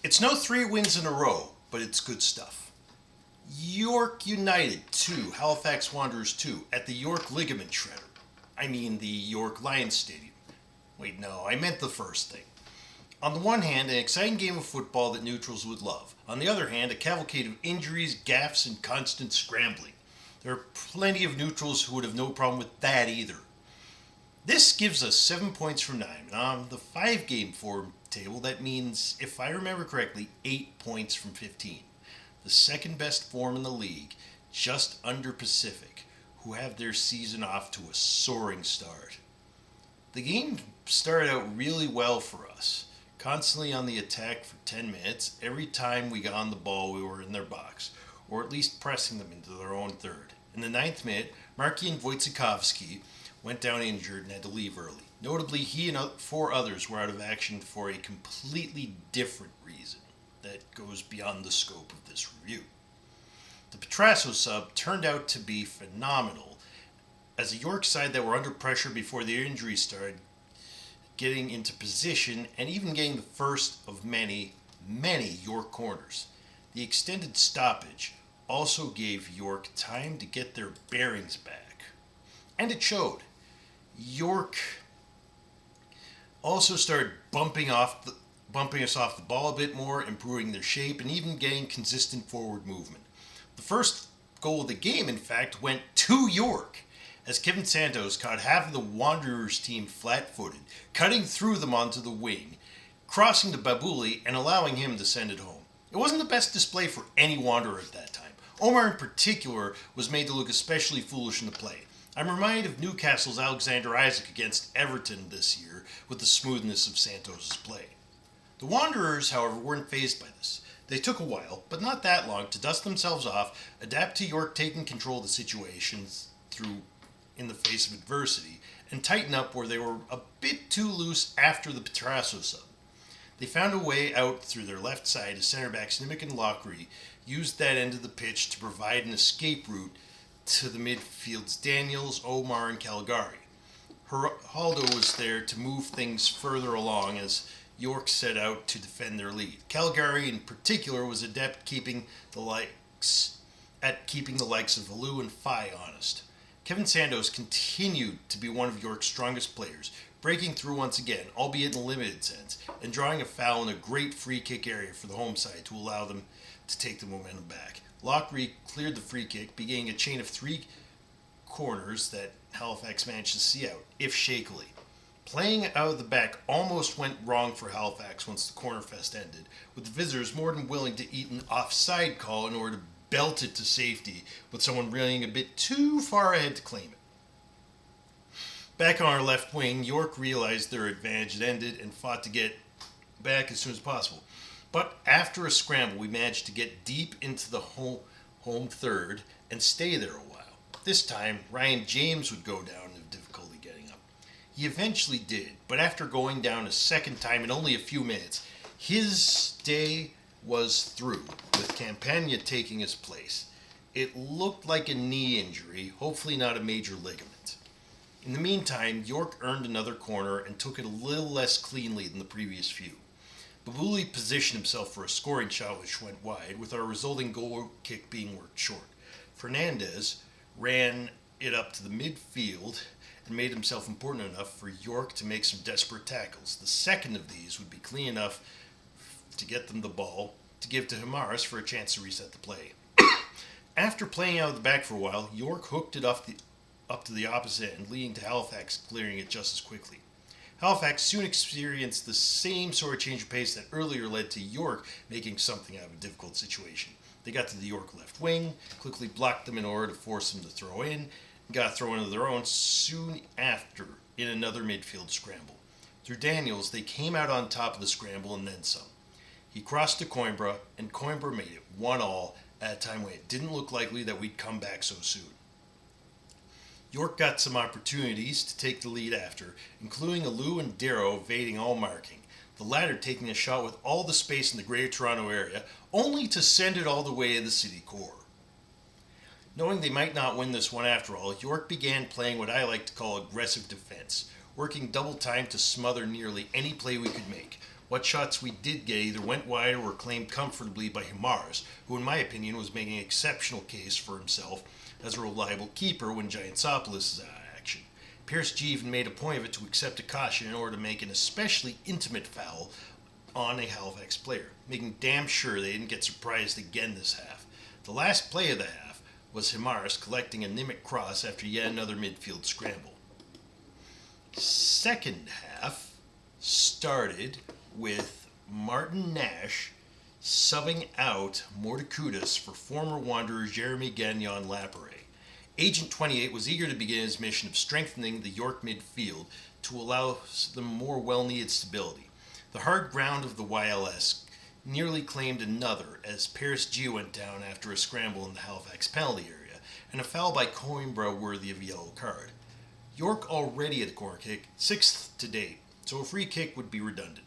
It's no 3 wins in a row, but it's good stuff. York United 2, Halifax Wanderers 2 at the York Ligament Shredder. I mean the York Lions Stadium. Wait, no, I meant the first thing. On the one hand, an exciting game of football that neutrals would love. On the other hand, a cavalcade of injuries, gaffes, and constant scrambling. There are plenty of neutrals who would have no problem with that either. This gives us 7 points from 9, and on the 5-game form table, that means, if I remember correctly, 8 points from 15. The second best form in the league, just under Pacific, who have their season off to a soaring start. The game started out really well for us, constantly on the attack for 10 minutes. Every time we got on the ball, we were in their box, or at least pressing them into their own third. In the 9th minute, Markian Wojciechowski went down injured and had to leave early. Notably, he and 4 others were out of action for a completely different reason that goes beyond the scope of this review. The Petrasso sub turned out to be phenomenal, as a York side that were under pressure before the injuries started getting into position and even getting the first of many York corners. The extended stoppage also gave York time to get their bearings back. And it showed. York also started bumping us off the ball a bit more, improving their shape, and even getting consistent forward movement. The first goal of the game, in fact, went to York, as Kevin Santos caught half of the Wanderers team flat-footed, cutting through them onto the wing, crossing to Babuli, and allowing him to send it home. It wasn't the best display for any Wanderer at that time. Omar, in particular, was made to look especially foolish in the play. I'm reminded of Newcastle's Alexander Isak against Everton this year with the smoothness of Santos' play. The Wanderers, however, weren't fazed by this. They took a while, but not that long, to dust themselves off, adapt to York taking control of the situations in the face of adversity, and tighten up where they were a bit too loose after the Petrasso sub. They found a way out through their left side as centre backs Nimick and Lockery used that end of the pitch to provide an escape route to the midfields Daniels, Omar, and Caligari. Geraldo was there to move things further along as York set out to defend their lead. Caligari, in particular, was adept keeping the likes of Alou and Fai honest. Kevin Santos continued to be one of York's strongest players, breaking through once again, albeit in a limited sense, and drawing a foul in a great free kick area for the home side to allow them to take the momentum back. Lockery cleared the free kick, beginning a chain of 3 corners that Halifax managed to see out, if shakily. Playing out of the back almost went wrong for Halifax once the corner fest ended, with the visitors more than willing to eat an offside call in order to belt it to safety, with someone running a bit too far ahead to claim it. Back on our left wing, York realized their advantage had ended and fought to get back as soon as possible. But after a scramble, we managed to get deep into the home third and stay there a while. This time, Ryan James would go down in difficulty getting up. He eventually did, but after going down a second time in only a few minutes, his day was through, with Campagna taking his place. It looked like a knee injury, hopefully not a major ligament. In the meantime, York earned another corner and took it a little less cleanly than the previous few. Babuli positioned himself for a scoring shot which went wide, with our resulting goal kick being worked short. Fernandez ran it up to the midfield and made himself important enough for York to make some desperate tackles. The second of these would be clean enough to get them the ball to give to Himaris for a chance to reset the play. After playing out of the back for a while, York hooked it up to the opposite end, leading to Halifax clearing it just as quickly. Halifax soon experienced the same sort of change of pace that earlier led to York making something out of a difficult situation. They got to the York left wing, quickly blocked them in order to force them to throw in, and got a throw in of their own soon after in another midfield scramble. Through Daniels, they came out on top of the scramble and then some. He crossed to Coimbra, and Coimbra made it 1-1 at a time when it didn't look likely that we'd come back so soon. York got some opportunities to take the lead after, including Alou and Darrow evading all marking, the latter taking a shot with all the space in the Greater Toronto area, only to send it all the way to the city core. Knowing they might not win this one after all, York began playing what I like to call aggressive defense, working double time to smother nearly any play we could make. What shots we did get either went wide or were claimed comfortably by Himaris, who in my opinion was making an exceptional case for himself as a reliable keeper when Giantsopoulos is out of action. Pierce G even made a point of it to accept a caution in order to make an especially intimate foul on a HFX player, making damn sure they didn't get surprised again this half. The last play of the half was Himaris collecting a Nimic cross after yet another midfield scramble. Second half started with Martin Nash subbing out Mordecudis for former Wanderer Jeremy Gagnon Lapare. Agent 28 was eager to begin his mission of strengthening the York midfield to allow them more well-needed stability. The hard ground of the YLS nearly claimed another as Paris G went down after a scramble in the Halifax penalty area, and a foul by Coimbra worthy of a yellow card. York already had a corner kick, 6th to date, so a free kick would be redundant.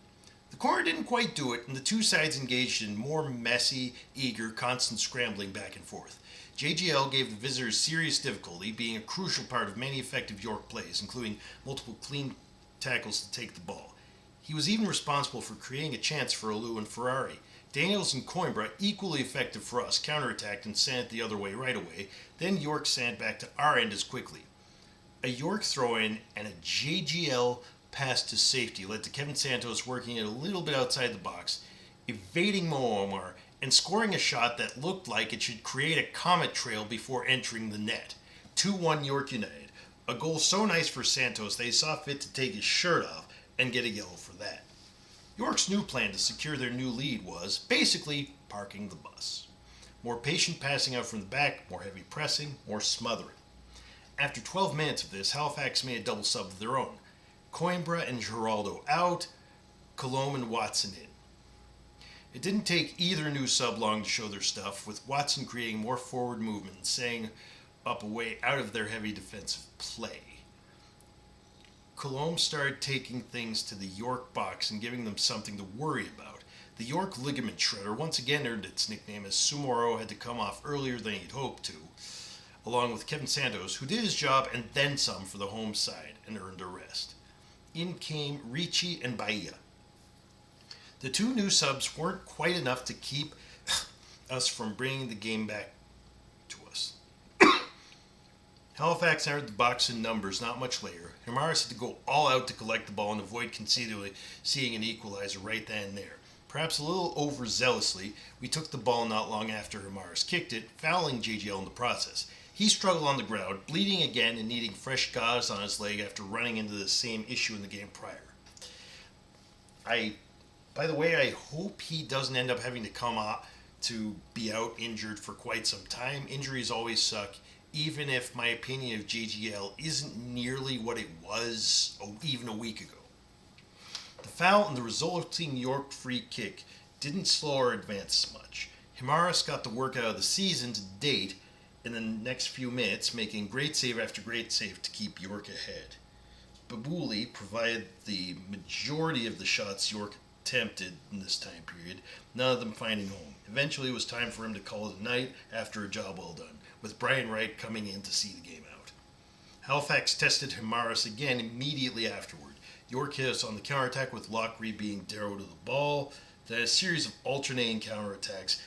The corner didn't quite do it, and the two sides engaged in more messy, eager, constant scrambling back and forth. JGL gave the visitors serious difficulty, being a crucial part of many effective York plays, including multiple clean tackles to take the ball. He was even responsible for creating a chance for Alou and Ferrari. Daniels and Coimbra, equally effective for us, counterattacked and sent it the other way right away. Then York sent it back to our end as quickly. A York throw-in and a JGL pass to safety led to Kevin Santos working it a little bit outside the box, evading Mo Omar, and scoring a shot that looked like it should create a comet trail before entering the net. 2-1 York United. A goal so nice for Santos that he saw fit to take his shirt off and get a yellow for that. York's new plan to secure their new lead was, basically, parking the bus. More patient passing out from the back, more heavy pressing, more smothering. After 12 minutes of this, Halifax made a double sub of their own. Coimbra and Giraldo out, Colombe and Watson in. It didn't take either new sub long to show their stuff, with Watson creating more forward movement and setting up a way out of their heavy defensive play. Colombe started taking things to the York box and giving them something to worry about. The York ligament shredder once again earned its nickname as Sumoro had to come off earlier than he'd hoped to, along with Kevin Santos, who did his job and then some for the home side and earned a rest. In came Ricci and Bahia. The two new subs weren't quite enough to keep us from bringing the game back to us. Halifax entered the box in numbers not much later. Himaris had to go all out to collect the ball and avoid conceivably seeing an equalizer right then and there. Perhaps a little overzealously, we took the ball not long after Himaris kicked it, fouling JGL in the process. He struggled on the ground, bleeding again and needing fresh gauze on his leg after running into the same issue in the game prior. By the way, I hope he doesn't end up having to come out to be out injured for quite some time. Injuries always suck, even if my opinion of JGL isn't nearly what it was even a week ago. The foul and the resulting York free kick didn't slow our advance much. Himaris got the work out of the season to date in the next few minutes, making great save after great save to keep York ahead. Babouli provided the majority of the shots York attempted in this time period, none of them finding home. Eventually it was time for him to call it a night after a job well done, with Brian Wright coming in to see the game out. Halifax tested Himaris again immediately afterward. York hit us on the counterattack with Lockery being Darrow to the ball, then a series of alternating counterattacks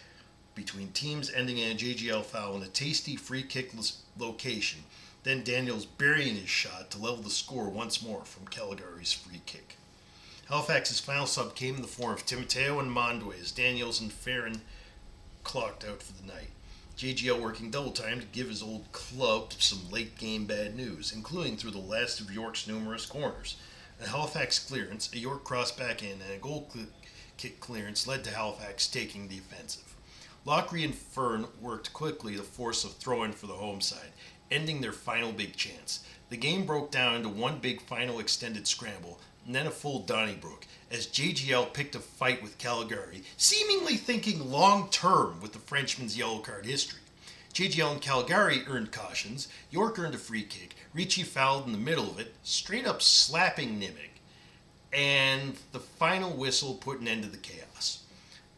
between teams ending in a JGL foul in a tasty free kickless location, then Daniels burying his shot to level the score once more from Caligari's free kick. Halifax's final sub came in the form of Timoteo and Mondway as Daniels and Farron clocked out for the night. JGL working double time to give his old club some late game bad news, including through the last of York's numerous corners. A Halifax clearance, a York cross back in, and a goal kick clearance led to Halifax taking the offensive. Lockery and Fern worked quickly to force a throw-in for the home side, ending their final big chance. The game broke down into one big final extended scramble, and then a full Donnybrook, as JGL picked a fight with Caligari, seemingly thinking long-term with the Frenchman's yellow card history. JGL and Caligari earned cautions, York earned a free kick, Ricci fouled in the middle of it, straight up slapping Nimic, and the final whistle put an end to the chaos.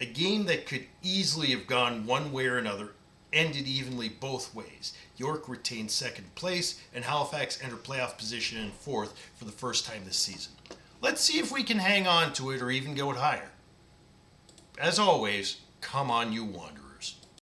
A game that could easily have gone one way or another ended evenly both ways. York retained second place, and Halifax entered playoff position in fourth for the first time this season. Let's see if we can hang on to it or even go it higher. As always, come on, you Wanderers.